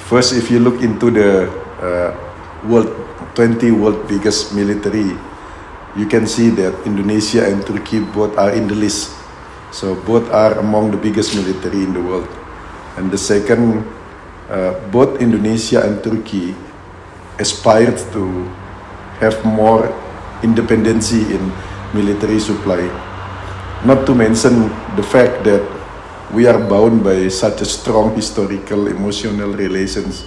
First, if you look into the world 20 world biggest military, you can see that Indonesia and Turkey both are in the list. So both are among the biggest military in the world. And the second, both Indonesia and Turkey aspired to have more independency in military supply. Not to mention the fact that we are bound by such a strong historical, emotional relations.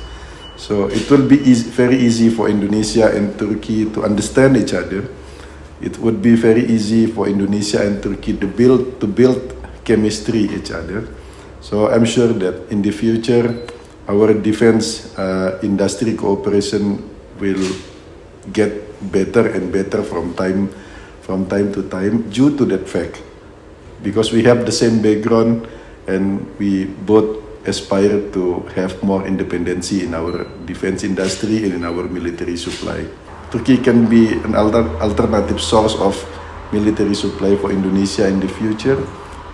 So it will be very easy for Indonesia and Turkey to understand each other. It would be very easy for Indonesia and Turkey to build chemistry each other. So I'm sure that in the future, our defense industry cooperation will get better and better from time to time due to that fact, because we have the same background and we both aspire to have more independency in our defense industry and in our military supply. Turkey can be an alternative source of military supply for Indonesia in the future,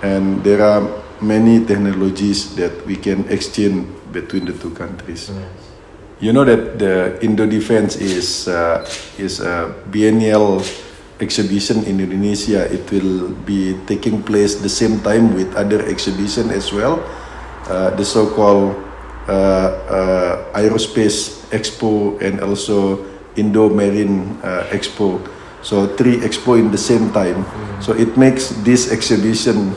and there are many technologies that we can exchange between the two countries. Yes. You know that the Indo Defense is a biennial exhibition in Indonesia. It will be taking place the same time with other exhibition as well, the so-called Aerospace Expo and also Indo Marine Expo. So 3 expo in the same time. So it makes this exhibition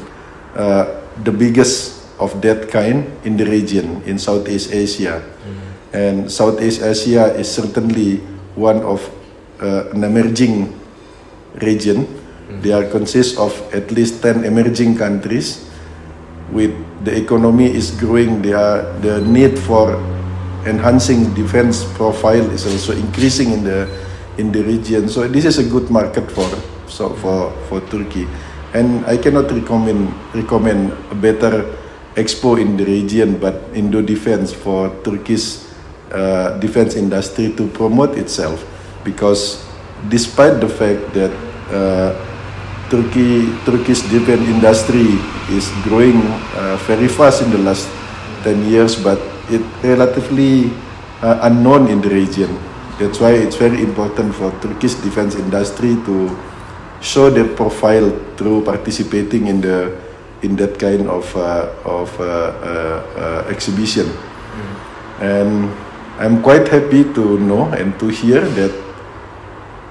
the biggest of that kind in the region in Southeast Asia. And Southeast Asia is certainly one of an emerging region. They are consist of at least 10 emerging countries. With the economy is growing, the need for enhancing defense profile is also increasing in the region. So this is a good market for Turkey, and I cannot recommend a better expo in the region but Indo Defense for Turkey's defense industry to promote itself, because despite the fact that Turkish defense industry is growing very fast in the last 10 years, but it relatively unknown in the region. That's why it's very important for Turkish defense industry to show their profile through participating in that kind of exhibition. And I'm quite happy to know and to hear that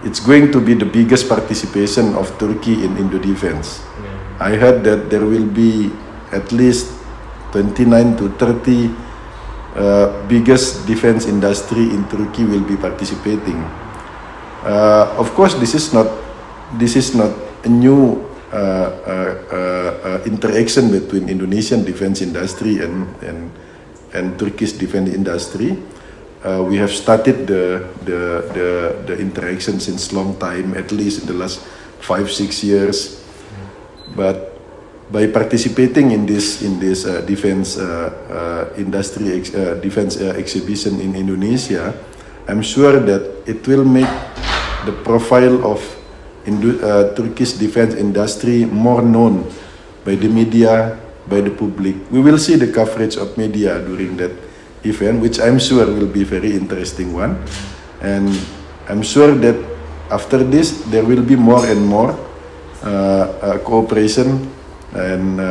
it's going to be the biggest participation of Turkey in Indo Defense. I heard that there will be at least 29 to 30 biggest defense industry in Turkey will be participating. Of course, this is not a new interaction between Indonesian defense industry and Turkish defense industry. We have started the interaction since long time, at least in the last 5-6 years. But by participating in this defense industry defense exhibition in Indonesia, I'm sure that it will make the profile of Turkish defense industry more known by the media, by the public. We will see the coverage of media during that event, which I'm sure will be very interesting one. And I'm sure that after this, there will be more and more cooperation and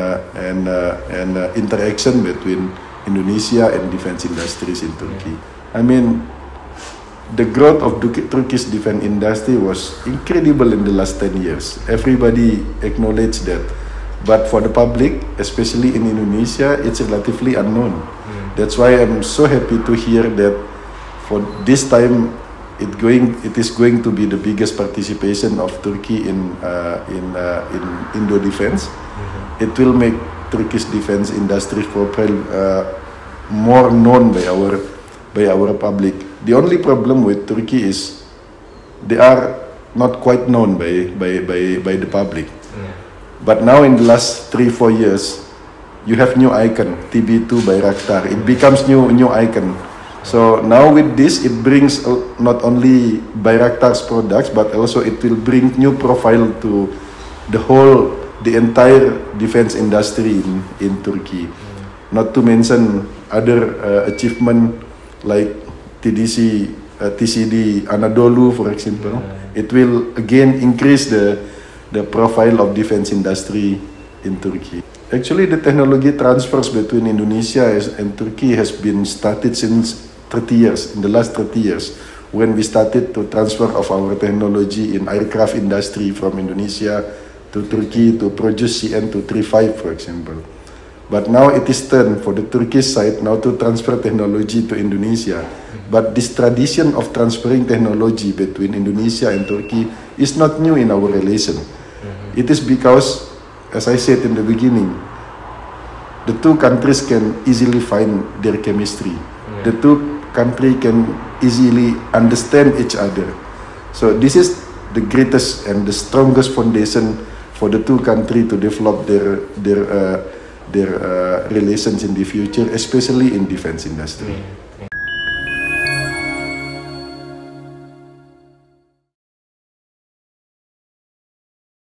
interaction between Indonesia and defense industries in Turkey. I mean, the growth of the Turkish defense industry was incredible in the last 10 years. Everybody acknowledged that. But for the public, especially in Indonesia, it's relatively unknown. That's why I'm so happy to hear that for this time, it is going to be the biggest participation of Turkey in Indo Defense. It will make Turkish defense industry profile more known by our public. The only problem with Turkey is they are not quite known by the public. But now in the last 3-4 years, you have new icon, TB2 Bayraktar. It becomes new icon. So now with this, it brings not only Bayraktar's products, but also it will bring new profile to the entire defense industry in Turkey. Not to mention other achievement like TCD Anadolu, for example, it will again increase the profile of defense industry in Turkey. Actually, the technology transfers between Indonesia and Turkey has been started since 30 years, in the last 30 years, when we started to transfer of our technology in aircraft industry from Indonesia to Turkey to produce CN235, for example. But now it is turn for the Turkish side now to transfer technology to Indonesia. But this tradition of transferring technology between Indonesia and Turkey is not new in our relation. It is because, as I said in the beginning, the two countries can easily find their chemistry. The two countries can easily understand each other. So this is the greatest and the strongest foundation for the two countries to develop their relations in the future, especially in defense industry.